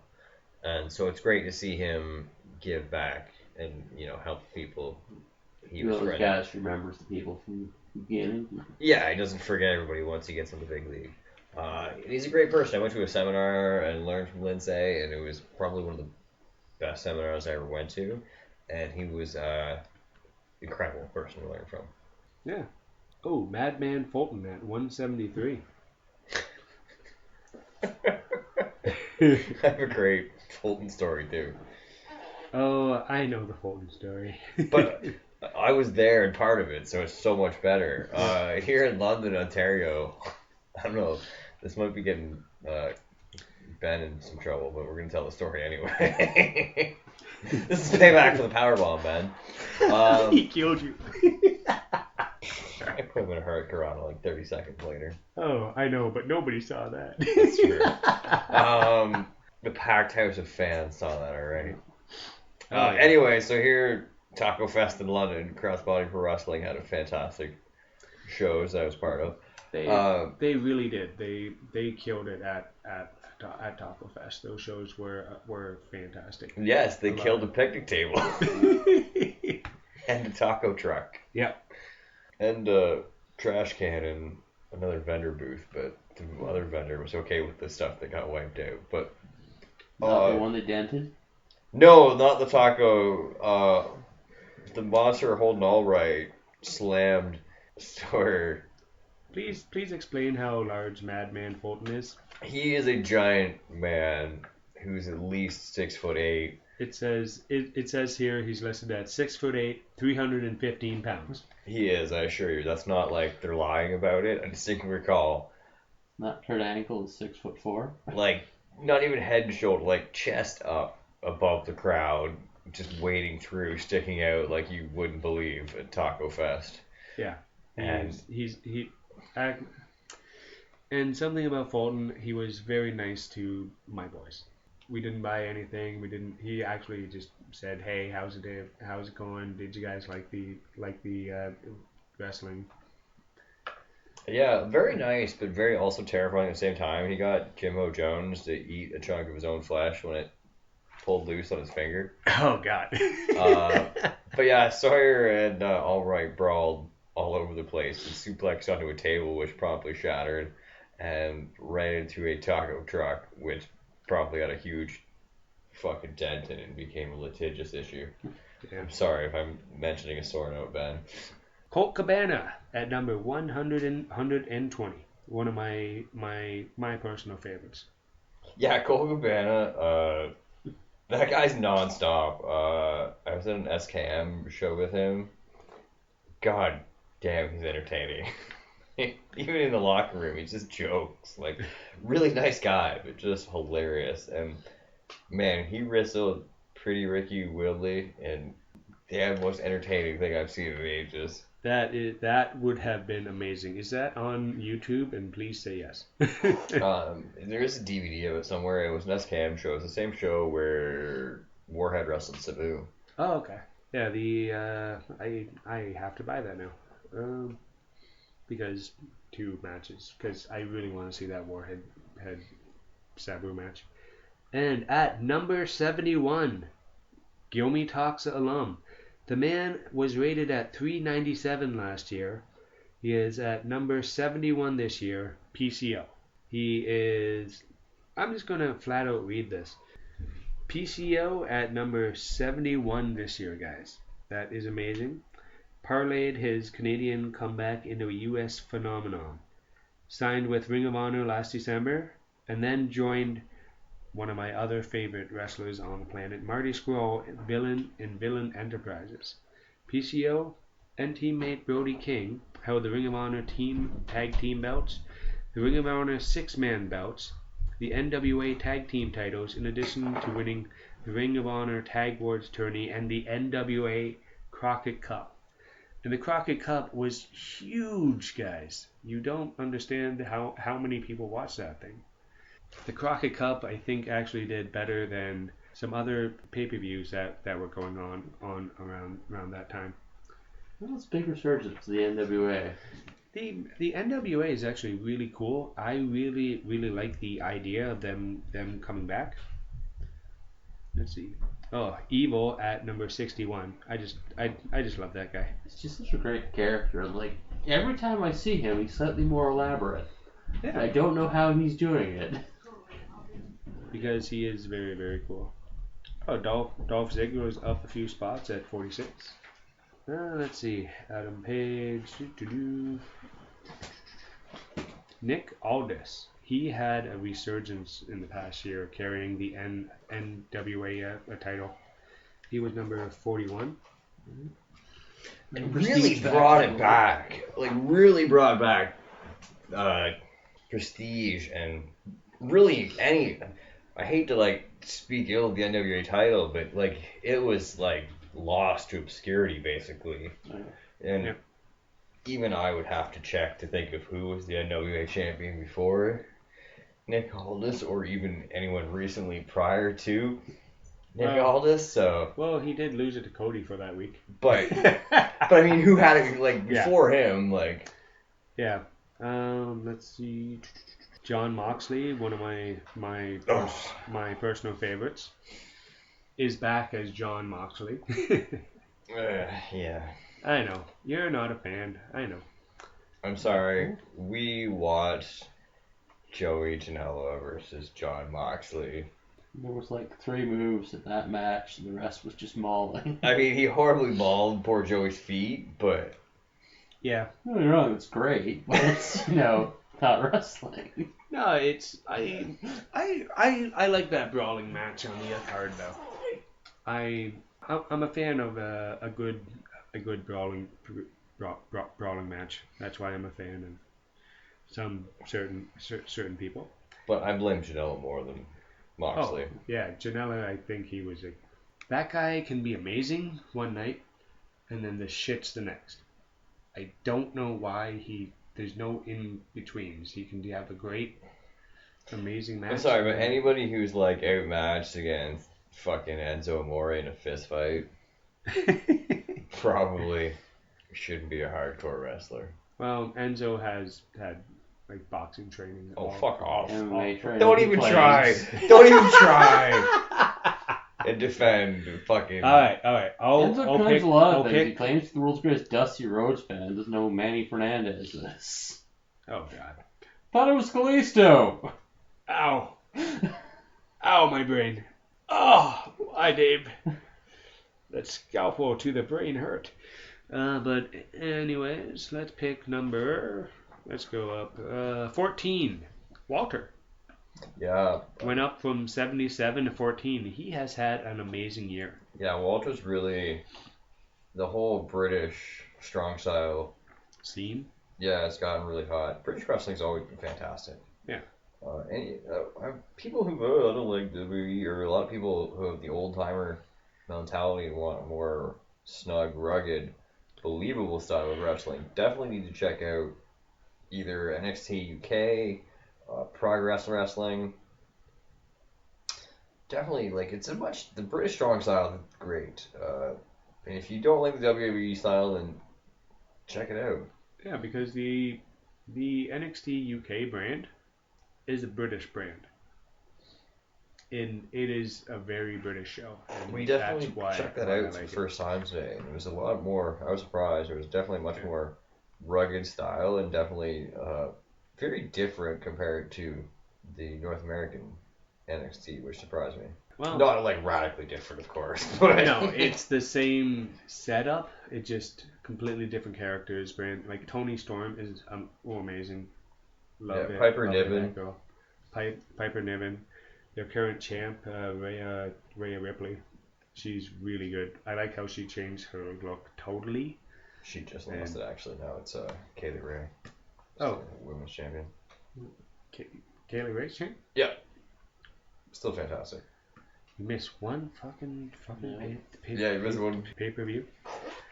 And so it's great to see him give back and, help people he was Those friendly. guys remembers the people from the beginning. Yeah, he doesn't forget everybody once he gets in the big league. He's a great person. I went to a seminar and learned from Lindsay, and it was probably one of the best seminars I ever went to. And he was incredible person to learn from. Yeah. Oh, Madman Fulton at 173. I have a great Fulton story too. Oh, I know the Fulton story. But I was there and part of it, so it's so much better. Here in London, Ontario, I don't know, this might be getting Ben in some trouble, but we're going to tell the story anyway. This is payback for the powerbomb, Ben. He killed you. I put him in a hurricane like 30 seconds later. Oh, I know, but nobody saw that. That's true. The packed house of fans saw that already. Yeah. Anyway, so here, Taco Fest in London, Crossbody Pro Wrestling had a fantastic shows I was part of. They really did. They killed it at Taco Fest. Those shows were fantastic. Yes, they killed a picnic table and a taco truck. Yeah. And a trash can and another vendor booth, but the other vendor was okay with the stuff that got wiped out. But Not the one that dented? no, not the taco. The monster holding all right slammed store. Please explain how large Madman Fulton is. He is a giant man who's at least 6'8". It says here he's listed at 6'8", 315 pounds. He is, I assure you. That's not like they're lying about it. I distinctly recall, Not Kurt Angle is 6'4". like, not even head and shoulder, like chest up above the crowd, just wading through, sticking out like you wouldn't believe at Taco Fest. Yeah. And And something about Fulton, he was very nice to my boys. We didn't buy anything. He actually just said, "Hey, how's it going? Did you guys like the wrestling?" Yeah, very nice, but very also terrifying at the same time. He got Jimbo Jones to eat a chunk of his own flesh when it pulled loose on his finger. Oh God. But yeah, Sawyer and Albright brawled all over the place and suplexed onto a table, which promptly shattered, and ran into a taco truck, which probably got a huge fucking dent in it and became a litigious issue. Yeah. I'm sorry if I'm mentioning a sore note, Ben. Colt Cabana at number 120. One of my personal favorites. Yeah, Cole Cabana, that guy's nonstop. I was at an SKM show with him. God damn, he's entertaining. Even in the locker room, he just jokes. Like, really nice guy, but just hilarious. And man, he wrestled Pretty Ricky Woodley, and the most entertaining thing I've seen in ages. That would have been amazing. Is that on YouTube? And please say yes. There is a DVD of it somewhere. It was an SKM show. It's the same show where Warhead wrestled Sabu. Oh, okay. Yeah, I have to buy that now. Because 2 matches. Because I really want to see that Warhead Sabu match. And at number 71, Gyomi Toxa alum. The man was rated at 397 last year. He is at number 71 this year, PCO. He is... I'm just going to flat out read this. PCO at number 71 this year, guys. That is amazing. Parlayed his Canadian comeback into a US phenomenon. Signed with Ring of Honor last December, and then joined one of my other favorite wrestlers on the planet, Marty Scurll, in Villain Enterprises. PCO and teammate Brody King held the Ring of Honor tag team belts, the Ring of Honor 6-man belts, the NWA tag team titles, in addition to winning the Ring of Honor Tag Awards tourney and the NWA Crockett Cup. And the Crockett Cup was huge, guys. You don't understand how many people watched that thing. The Crockett Cup, I think, actually did better than some other pay-per-views that were going on around that time. Well, it's a big resurgence to the NWA. The NWA is actually really cool. I really like the idea of them coming back. Let's see. Oh, Evil at number 61. I just love that guy. It's just such a great character. Like, every time I see him, he's slightly more elaborate. Yeah. I don't know how he's doing it. Because he is very, very cool. Oh, Dolph Ziggler is up a few spots at 46. Let's see. Adam Page. Nick Aldis. He had a resurgence in the past year, carrying the NWA title. He was number 41. And really brought it back. Like, really brought back prestige and really I hate to, like, speak ill of the NWA title, but, like, it was, like, lost to obscurity, basically. And even I would have to check to think of who was the NWA champion before Nick Aldis, or even anyone recently prior to Nick Aldis. So, well, he did lose it to Cody for that week. But I mean, who had it, like, before him? Like, yeah. Let's see. John Moxley, one of my personal favorites, is back as John Moxley. yeah. I know. You're not a fan. I know. I'm sorry. We watched Joey Janela versus John Moxley. There was like 3 moves in that match, and the rest was just mauling. I mean, he horribly mauled poor Joey's feet, but... Yeah. Don't get me wrong, it's great, but it's, not wrestling. No, it's... I like that brawling match on the card, though. I'm a fan of a good brawling match. That's why I'm a fan of some certain people. But I blame Janela more than Moxley. Oh, yeah, Janela, I think he was that guy can be amazing one night, and then the shit's the next. I don't know why there's no in-betweens. He can have a great, amazing match. I'm sorry, but anybody who's, like, outmatched against fucking Enzo Amore in a fist fight probably shouldn't be a hardcore wrestler. Well, Enzo has had, like, boxing training. Oh, fuck off. MMA training. Don't even try. Don't even try. And defend fucking... Alright. Enzo claims a lot of things. He claims he's the world's greatest Dusty Rhodes fan. Doesn't know who Manny Fernandez is. Oh, God. Thought it was Kalisto. Ow. Ow, my brain. Oh, hi, Dave. That scalpel to the brain hurt. But anyways, let's pick number... Let's go up. 14. Walter. Yeah. Went up from 77 to 14. He has had an amazing year. Yeah, Walter's really... The whole British strong style... Scene? Yeah, it's gotten really hot. British wrestling's always been fantastic. Yeah. People who I don't like WWE, or a lot of people who have the old-timer mentality and want a more snug, rugged, believable style of wrestling, definitely need to check out either NXT UK, Progress Wrestling. Definitely, like, the British strong style is great. And if you don't like the WWE style, then check it out. Yeah, because the NXT UK brand is a British brand. And it is a very British show. And We definitely checked that out for the first time today. And it was a lot more, I was surprised. It was definitely much more rugged style and definitely very different compared to the North American NXT, which surprised me. Well, not like radically different, of course. But no, it's the same setup. It just completely different characters. Brand like Toni Storm is amazing. Love it. Piper Love Niven. That girl. Piper Niven. Their current champ, Rhea Ripley. She's really good. I like how she changed her look totally. She just lost it actually. Now it's Kaylee Ray. Oh, women's champion. Kaylee Ray's champ? Yeah. Still fantastic. You missed one fucking Yeah, you missed one. pay-per-view.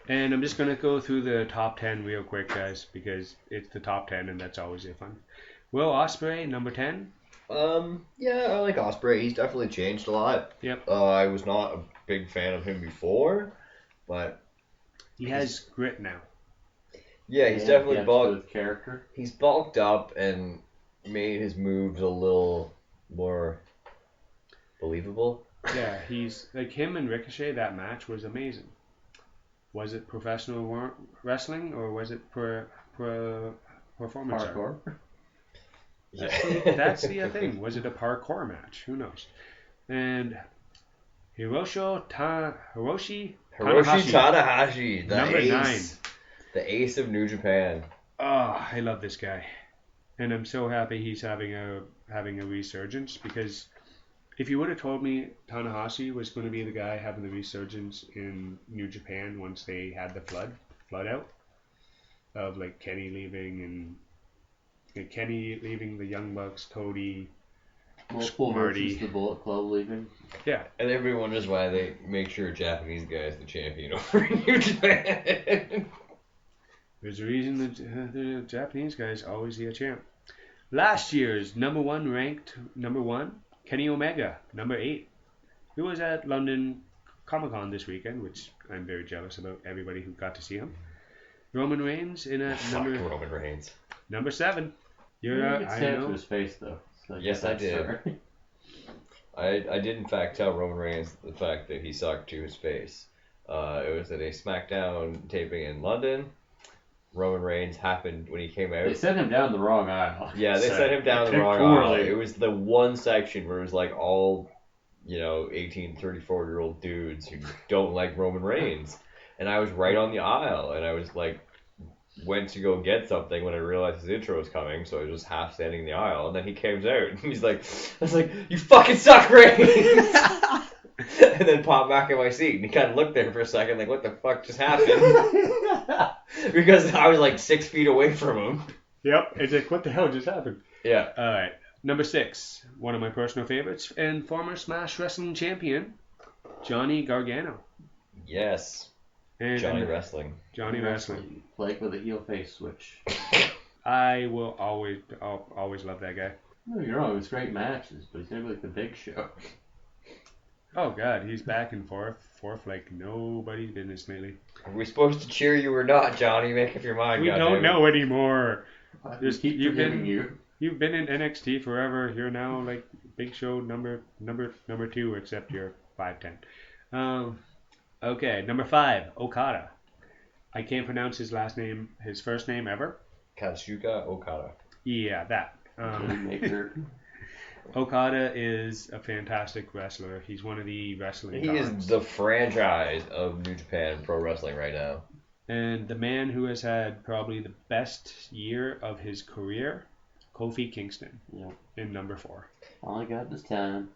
And I'm just going to go through the top 10 real quick, guys, because it's the top 10 and that's always fun. Will Ospreay, number 10. Yeah, I like Ospreay. He's definitely changed a lot. Yep. I was not a big fan of him before, but he has grit now. Yeah, he's definitely bulked. With character. He's bulked up and made his moves a little more believable. Yeah, he's like him and Ricochet. That match was amazing. Was it professional wrestling or was it performance? Hardcore. That's the thing. Was it a parkour match? Who knows? And Hiroshi Tanahashi, the number ace, 9. the ace of New Japan. Oh, I love this guy, and I'm so happy he's having a resurgence, because if you would have told me Tanahashi was going to be the guy having the resurgence in New Japan once they had the flood out of like Kenny leaving the Young Bucks, Cody, multiple Marty, versus the Bullet Club leaving. Yeah, and everyone wonders why they make sure a Japanese guy is the champion over in New Japan. There's a reason that the Japanese guys always the champ. Last year's ranked number one, Kenny Omega, number 8, who was at London Comic Con this weekend, which I'm very jealous about everybody who got to see him. Roman Reigns in at Roman Reigns. Number 7. I know. To his face though. So yes, I did. I did in fact tell Roman Reigns the fact that he sucked to his face. It was at a SmackDown taping in London. Roman Reigns happened when he came out. They sent him down the wrong aisle. Yeah, they sent him down the wrong aisle. It was the one section where it was like all, 18, 34-year-old dudes who don't like Roman Reigns. And I was right on the aisle, and I was like, went to go get something when I realized his intro was coming, so I was just half standing in the aisle, and then he came out, and he's like, I was like, you fucking suck, Reigns! And then popped back in my seat, and he kind of looked there for a second, like, what the fuck just happened? Because I was like 6 feet away from him. Yep, it's like, what the hell just happened? Yeah. Alright, number 6, one of my personal favorites, and former Smash Wrestling champion, Johnny Gargano. Yes. And Johnny Wrestling. Like with a heel face switch. I will always love that guy. No, you're wrong. It's great matches, but he's never like the Big Show. Oh God, he's back and forth like nobody's business lately. Are we supposed to cheer you or not, Johnny? Make up your mind. We don't know anymore. You've been in NXT forever. You're now like Big Show number 2, except you're 5'10". Okay, number 5, Okada. I can't pronounce his first name ever. Kazuchika Okada. Yeah, that. Okada is a fantastic wrestler. He's one of the wrestling gods. He is the franchise of New Japan Pro Wrestling right now. And the man who has had probably the best year of his career, Kofi Kingston, in number 4. All I got this time.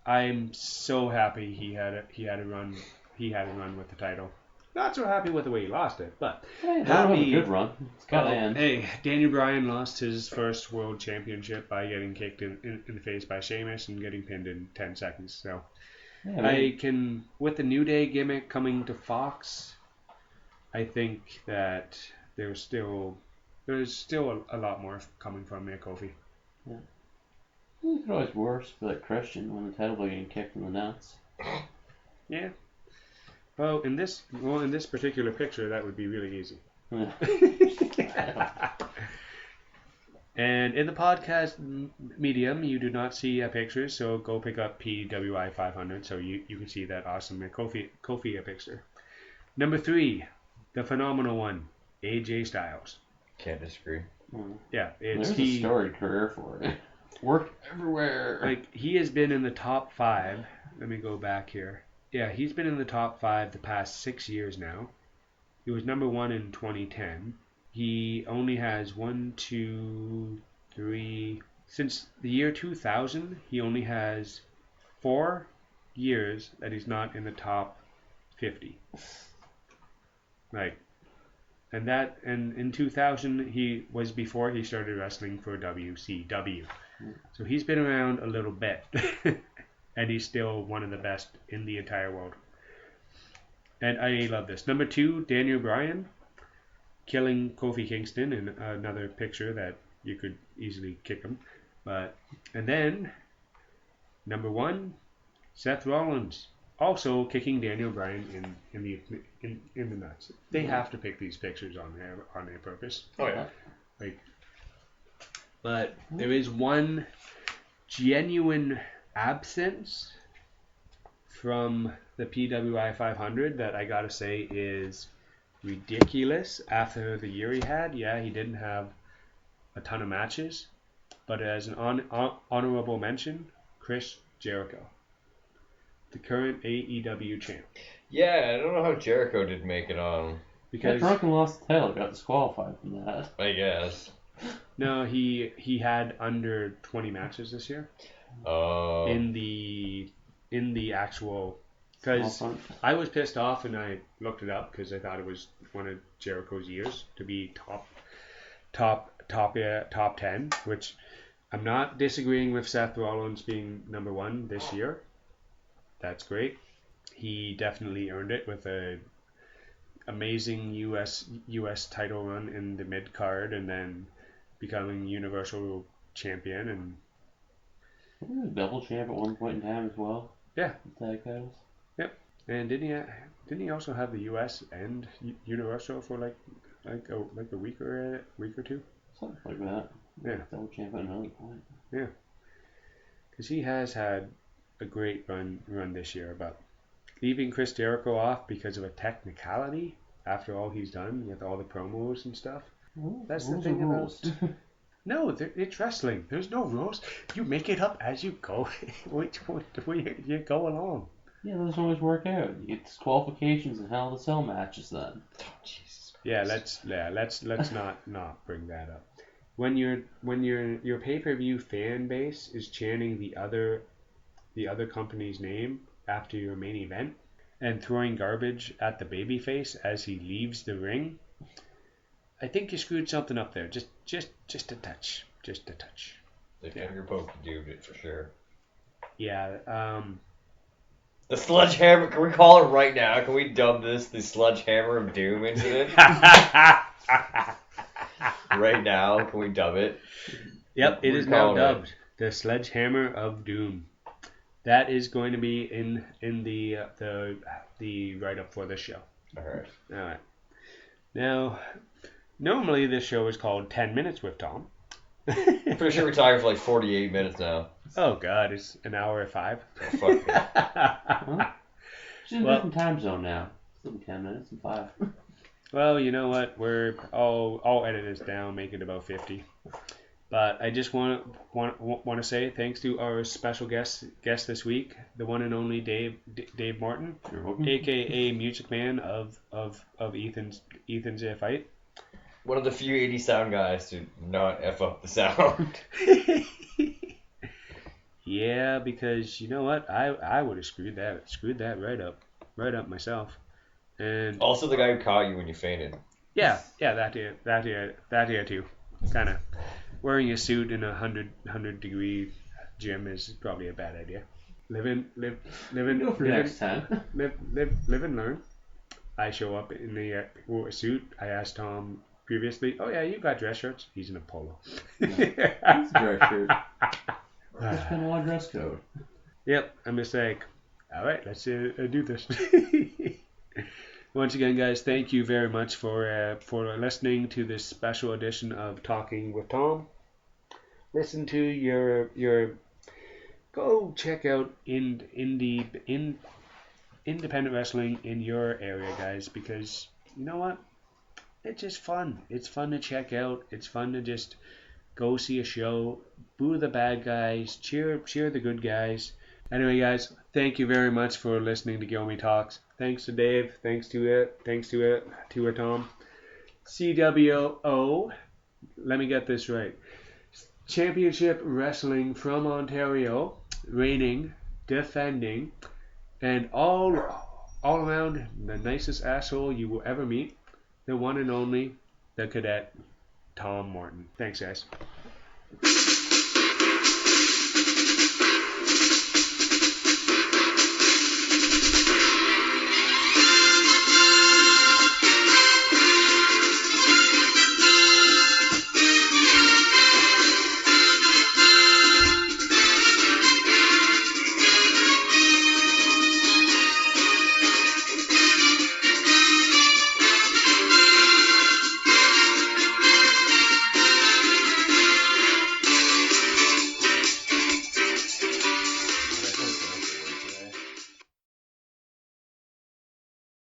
I'm so happy he had a run. He had a run with the title. Not so happy with the way he lost it, but happy. A good run. It's gotta end. Hey, Daniel Bryan lost his first world championship by getting kicked in the face by Sheamus and getting pinned in 10 seconds. So I can, with the New Day gimmick coming to Fox, I think that there's still a lot more coming from Kofi. Yeah. You could always worse for that Christian when the title was getting kicked in the nuts. Yeah. Well, in this particular picture, that would be really easy. And in the podcast medium, you do not see pictures, so go pick up PWI 500 so you can see that awesome Kofi picture. Number 3, the phenomenal one, AJ Styles. Can't disagree. Yeah, there's a storied career for it. Worked everywhere. Like, he has been in the top 5. Let me go back here. Yeah, he's been in the top 5 the past 6 years now. He was number 1 in 2010. He only has 1, 2, 3... Since the year 2000, he only has 4 years that he's not in the top 50. Like, and in 2000, he was before he started wrestling for WCW. So he's been around a little bit. And he's still one of the best in the entire world. And I love this. Number 2, Daniel Bryan killing Kofi Kingston in another picture that you could easily kick him. And then number 1, Seth Rollins also kicking Daniel Bryan in the nuts. They have to pick these pictures on their purpose. Oh yeah. But there is one genuine absence from the PWI 500 that I gotta say is ridiculous after the year he had. Yeah, he didn't have a ton of matches, but as an honorable mention, Chris Jericho, the current AEW champ. Yeah, I don't know how Jericho didn't make it on. Got drunk and lost the title. Got disqualified from that. I guess. No, he had under 20 matches this year. Oh. In the actual, because I was pissed off and I looked it up because I thought it was one of Jericho's years to be top 10, which I'm not disagreeing with Seth Rollins being number 1 this year. That's great. He definitely earned it with a amazing US title run in the mid card and then becoming Universal Champion and double champ at one point in time as well. Yeah. Tag titles. Yep. And didn't he also have the US and Universal for like a week or two? Something like that. Yeah. Double champ at another point. Yeah. Because he has had a great run this year, but leaving Chris Jericho off because of a technicality after all he's done with all the promos and stuff. That's the thing about. No, it's wrestling. There's no rules. You make it up as you go. You go along. Yeah, those always work out. You get disqualifications and Hell in a Cell matches then. Oh, Jesus. Yeah, let's not bring that up. When your pay-per-view fan base is chanting the other company's name after your main event and throwing garbage at the babyface as he leaves the ring, I think you screwed something up there. Just a touch. Just a touch. The finger poke did it for sure. Yeah. The sledgehammer. Can we call it right now? Can we dub this the Sledgehammer of Doom incident? Right now, can we dub it? Yep, it is now dubbed the Sledgehammer of Doom. That is going to be in the write-up for this show. All right. Now, normally this show is called 10 Minutes with Tom. Pretty sure we're talking for like 48 minutes now. Oh God, it's an hour or 5. Oh, fuck Huh? She's in a different time zone now. It's only 10 minutes and 5. Well, you know what? I'll edit this down, make it about 50. But I just want to say thanks to our special guest this week, the one and only Dave Martin, aka Music Man of Ethan's Fight. One of the few 80 sound guys to not F up the sound. Yeah, because you know what? I would have screwed that right up myself. And also the guy who caught you when you fainted. Yeah, that here too. Kind of wearing a suit in a 100 degree gym is probably a bad idea. Live and learn. I show up in the suit. I asked Tom previously, "Oh yeah, you got dress shirts?" He's in a polo. It's a dress shirt. There's been a lot of dress code. Yep, I'm just like, all right, let's do this. Once again, guys, thank you very much for listening to this special edition of Talking with Tom. Listen to your go check out independent wrestling in your area, guys, because you know what? It's just fun. It's fun to check out. It's fun to just go see a show, boo the bad guys, cheer the good guys. Anyway, guys, thank you very much for listening to Gilmy Talks. Thanks to Dave. Thanks to Tom. CWO. Let me get this right. Championship Wrestling from Ontario, reigning, defending, and all around the nicest asshole you will ever meet. The one and only, the cadet, Tom Martin. Thanks, guys.